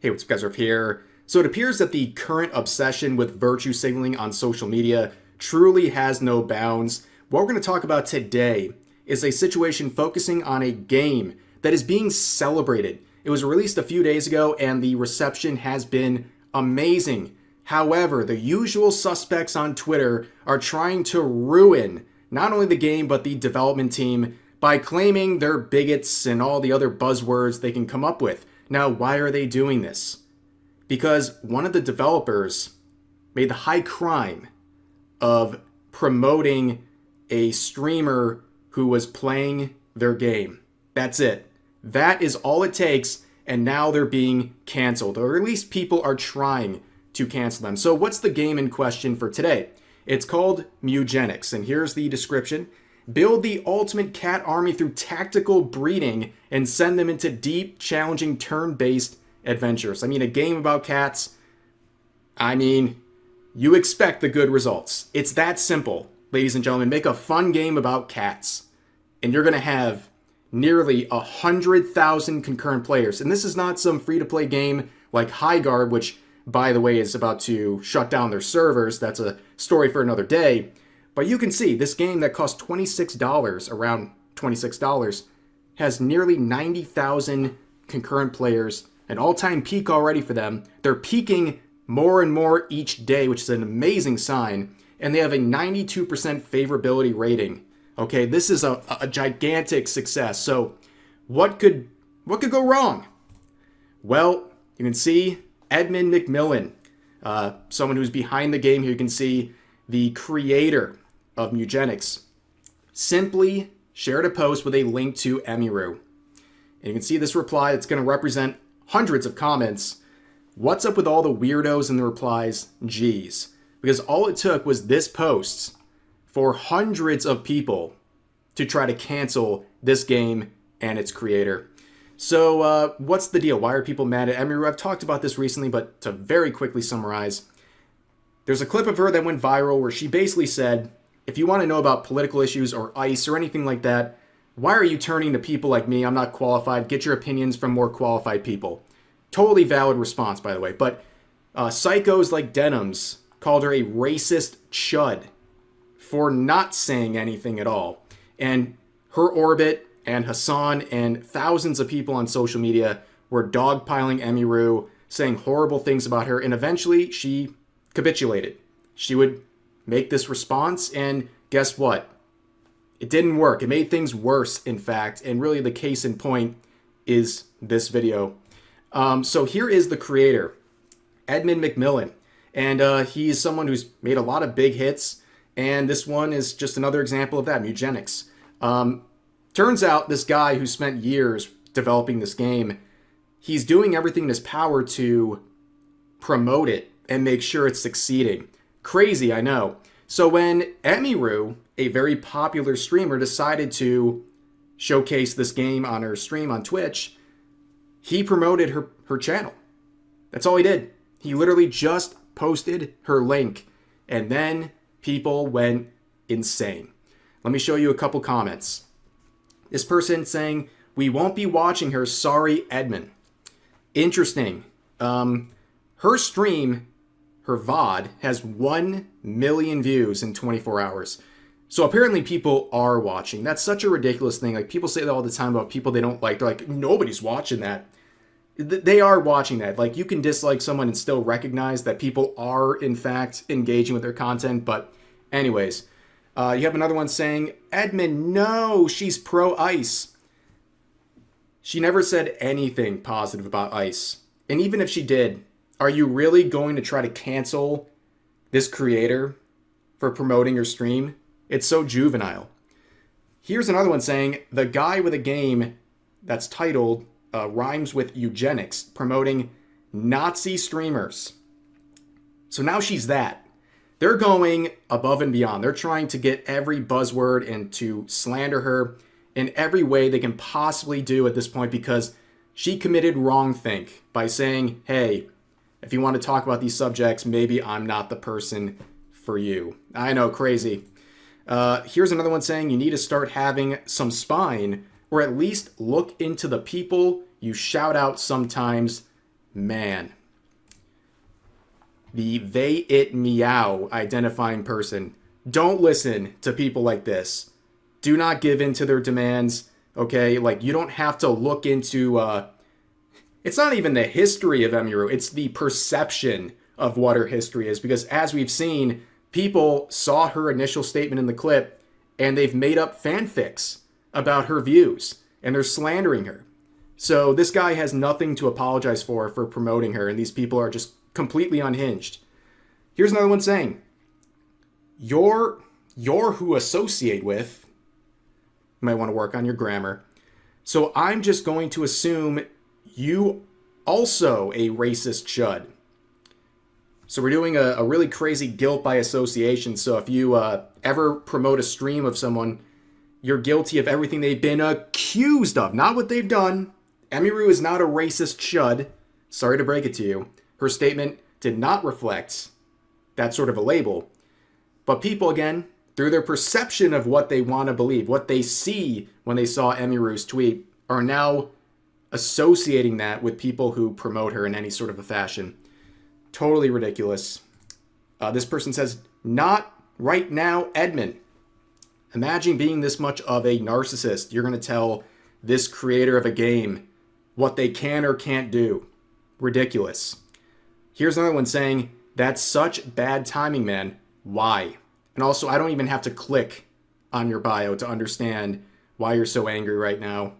Hey, what's up, guys? Up here. So it appears that the current obsession with virtue signaling on social media truly has no bounds. What we're going to talk about today is a situation focusing on a game that is being celebrated. It was released a few days ago and the reception has been amazing. However, the usual suspects on Twitter are trying to ruin not only the game but the development team by claiming they're bigots and all the other buzzwords they can come up with. Now, why are they doing this? Because one of the developers made the high crime of promoting a streamer who was playing their game. That's it. That is all it takes, and now they're being canceled, or at least people are trying to cancel them. So what's the game in question for today? It's called Mewgenics, and here's the description. Build the ultimate cat army through tactical breeding and send them into deep, challenging, turn-based adventures. I mean, a game about cats, you expect the good results. It's that simple, ladies and gentlemen. Make a fun game about cats, and you're going to have nearly 100,000 concurrent players. And this is not some free-to-play game like Highguard, which, by the way, is about to shut down their servers. That's a story for another day. But you can see this game that cost $26, around $26, has nearly 90,000 concurrent players, an all-time peak already for them. They're peaking more and more each day, which is an amazing sign, and they have a 92% favorability rating. Okay, this is a gigantic success. So what could go wrong? Well, you can see Edmund McMillan, someone who's behind the game here. You can see the creator of Mewgenics simply shared a post with a link to Emiru. And you can see this reply. It's going to represent hundreds of comments. What's up with all the weirdos in the replies? Geez. Because all it took was this post for hundreds of people to try to cancel this game and its creator. So what's the deal? Why are people mad at Emiru? I've talked about this recently, but to very quickly summarize, there's a clip of her that went viral where she basically said, if you want to know about political issues or ICE or anything like that, why are you turning to people like me? I'm not qualified. Get your opinions from more qualified people. Totally valid response, by the way. But psychos like Denims called her a racist chud for not saying anything at all. And her orbit and Hassan and thousands of people on social media were dogpiling Emiru, saying horrible things about her, and eventually she capitulated. She would make this response, and guess what? It didn't work. It made things worse, in fact, and really the case in point is this video. So here is the creator, Edmund McMillan, and he's someone who's made a lot of big hits, and this one is just another example of that, Mewgenics. Turns out this guy who spent years developing this game, he's doing everything in his power to promote it and make sure it's succeeding. Crazy, I know. So when Emiru, a very popular streamer, decided to showcase this game on her stream on Twitch, he promoted her channel. That's all he did. He literally just posted her link, and then people went insane. Let me show you a couple comments. This person saying, we won't be watching her, sorry Edmund. Interesting. Her stream, her VOD, has 1 million views in 24 hours. So apparently people are watching. That's such a ridiculous thing. Like, people say that all the time about people they don't like. They're like, nobody's watching that. They are watching that. Like, you can dislike someone and still recognize that people are, in fact, engaging with their content. But anyways, you have another one saying, Edmund, no, she's pro-ICE. She never said anything positive about ICE. And even if she did, are you really going to try to cancel this creator for promoting her stream? It's so juvenile. Here's another one saying, the guy with a game that's titled rhymes with eugenics, promoting Nazi streamers. So now she's that. They're going above and beyond. They're trying to get every buzzword and to slander her in every way they can possibly do at this point, because she committed wrongthink by saying, hey, if you want to talk about these subjects, maybe I'm not the person for you. I know, crazy. Here's another one saying, you need to start having some spine, or at least look into the people you shout out sometimes. Man. The they, it, meow identifying person. Don't listen to people like this. Do not give in to their demands, okay? Like, you don't have to look into, it's not even the history of Emiru, it's the perception of what her history is. Because as we've seen, people saw her initial statement in the clip, and they've made up fanfics about her views, and they're slandering her. So this guy has nothing to apologize for promoting her, and these people are just completely unhinged. Here's another one saying, you're who associate with, you might want to work on your grammar. So I'm just going to assume you also a racist chud. So we're doing a really crazy guilt by association. So if you ever promote a stream of someone, you're guilty of everything they've been accused of, not what they've done. Emiru is not a racist chud. Sorry to break it to you. Her statement did not reflect that sort of a label. But people, again, through their perception of what they want to believe, what they see when they saw Emiru's tweet, are now associating that with people who promote her in any sort of a fashion. Totally ridiculous. This person says, not right now, Edmund. Imagine being this much of a narcissist. You're going to tell this creator of a game what they can or can't do. Ridiculous. Here's another one saying, that's such bad timing, man. Why? And also, I don't even have to click on your bio to understand why you're so angry right now.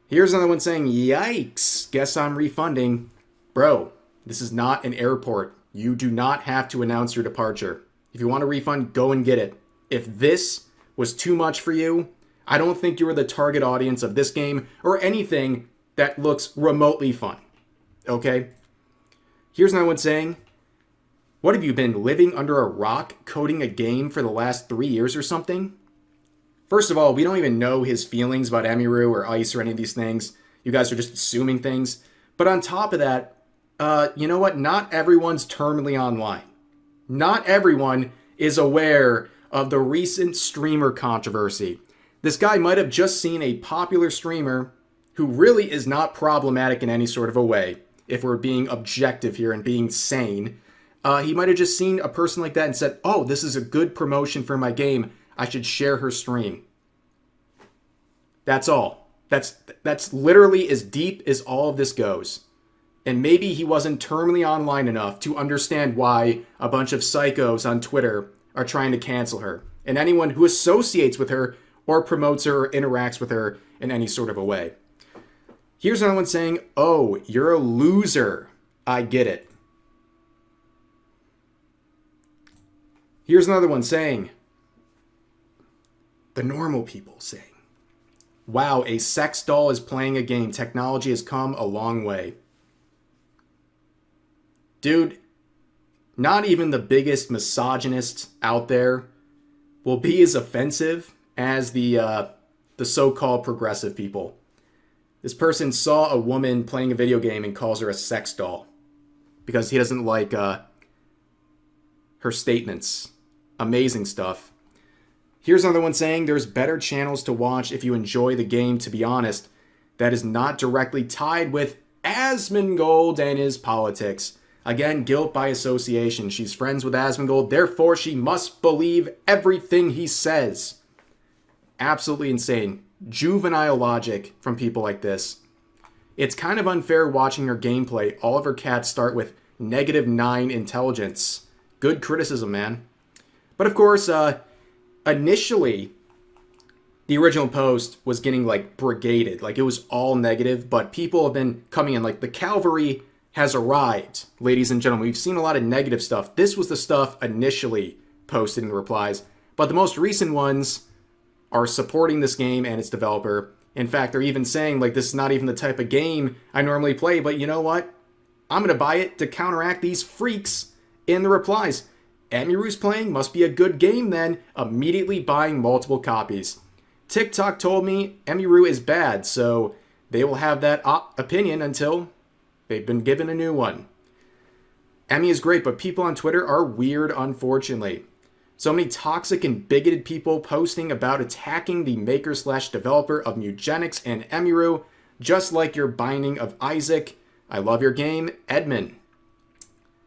Here's another one saying, yikes, guess I'm refunding. Bro, this is not an airport. You do not have to announce your departure. If you want a refund, go and get it. If this was too much for you, I don't think you were the target audience of this game or anything that looks remotely fun. Okay? Here's another one saying, what have you been living under a rock coding a game for the last 3 years or something? First of all, we don't even know his feelings about Emiru or Ice or any of these things. You guys are just assuming things. But on top of that, you know what? Not everyone's terminally online. Not everyone is aware of the recent streamer controversy. This guy might have just seen a popular streamer who really is not problematic in any sort of a way, if we're being objective here and being sane. He might have just seen a person like that and said, oh, this is a good promotion for my game. I should share her stream. That's all. That's literally as deep as all of this goes. And maybe he wasn't terminally online enough to understand why a bunch of psychos on Twitter are trying to cancel her. And anyone who associates with her or promotes her or interacts with her in any sort of a way. Here's another one saying, oh, you're a loser. I get it. Here's another one saying, the normal people saying, wow, a sex doll is playing a game. Technology has come a long way. Dude, not even the biggest misogynist out there will be as offensive as the so-called progressive people. This person saw a woman playing a video game and calls her a sex doll because he doesn't like her statements. Amazing stuff. Here's another one saying, there's better channels to watch if you enjoy the game, to be honest. That is not directly tied with Asmongold and his politics. Again, guilt by association. She's friends with Asmongold, therefore she must believe everything he says. Absolutely insane. Juvenile logic from people like this. It's kind of unfair watching her gameplay. All of her cats start with -9 intelligence. Good criticism, man. But of course, initially, the original post was getting like brigaded. Like it was all negative, but people have been coming in. Like the cavalry has arrived, ladies and gentlemen. We've seen a lot of negative stuff. This was the stuff initially posted in the replies. But the most recent ones are supporting this game and its developer. In fact, they're even saying, like, this is not even the type of game I normally play, but you know what? I'm going to buy it to counteract these freaks in the replies. Emiru's playing, must be a good game then. Immediately buying multiple copies. TikTok told me Emiru is bad, so they will have that opinion until they've been given a new one. Emmy is great, but people on Twitter are weird, unfortunately. So many toxic and bigoted people posting about attacking the maker/developer of Mewgenics and Emiru, just like your binding of Isaac. I love your game, Edmund.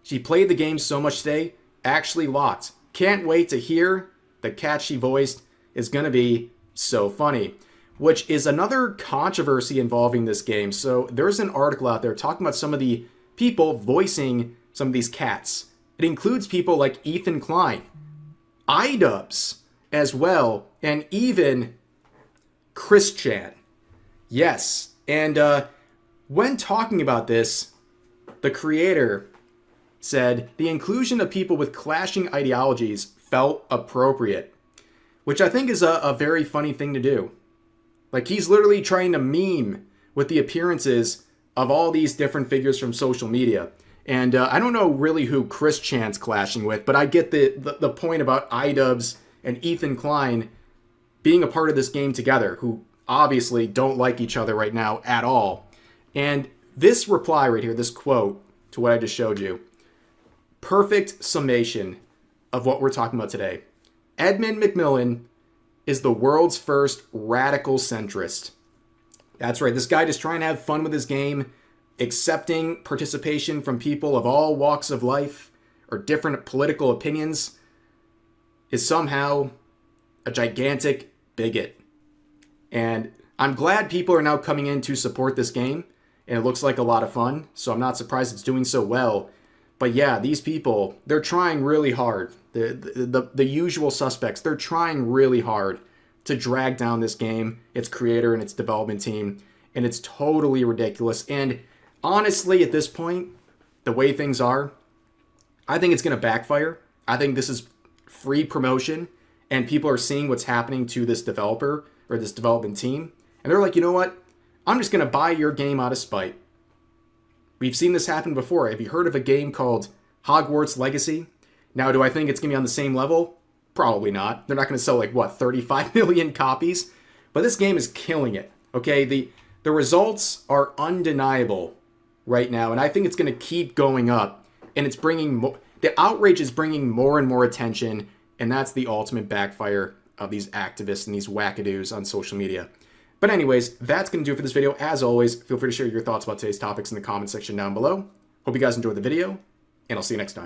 She played the game so much today, actually locked. Can't wait to hear the cat she voiced is going to be so funny. Which is another controversy involving this game. So there's an article out there talking about some of the people voicing some of these cats. It includes people like Ethan Klein, iDubbbz as well, and even Chris Chan. Yes, and when talking about this, the creator said the inclusion of people with clashing ideologies felt appropriate, which I think is a very funny thing to do. Like, he's literally trying to meme with the appearances of all these different figures from social media. And I don't know really who Chris Chan's clashing with, but I get the point about iDubbbz and Ethan Klein being a part of this game together, who obviously don't like each other right now at all. And this reply right here, this quote to what I just showed you, perfect summation of what we're talking about today. Edmund McMillan is the world's first radical centrist. That's right, this guy just trying to have fun with his game, accepting participation from people of all walks of life or different political opinions, is somehow a gigantic bigot. And I'm glad people are now coming in to support this game, and it looks like a lot of fun, so I'm not surprised it's doing so well. But yeah, these people, they're trying really hard. The usual suspects, they're trying really hard to drag down this game, its creator and its development team, and it's totally ridiculous. And honestly, at this point, the way things are, I think it's going to backfire. I think this is free promotion, and people are seeing what's happening to this developer or this development team, and they're like, you know what? I'm just going to buy your game out of spite. We've seen this happen before. Have you heard of a game called Hogwarts Legacy? Now, do I think it's going to be on the same level? Probably not. They're not going to sell, like, what, 35 million copies? But this game is killing it, okay? The results are undeniable right now, and I think it's going to keep going up. And it's bringing the outrage is bringing more and more attention, and that's the ultimate backfire of these activists and these wackadoos on social media. But anyways, that's going to do it for this video. As always, feel free to share your thoughts about today's topics in the comment section down below. Hope you guys enjoyed the video, and I'll see you next time.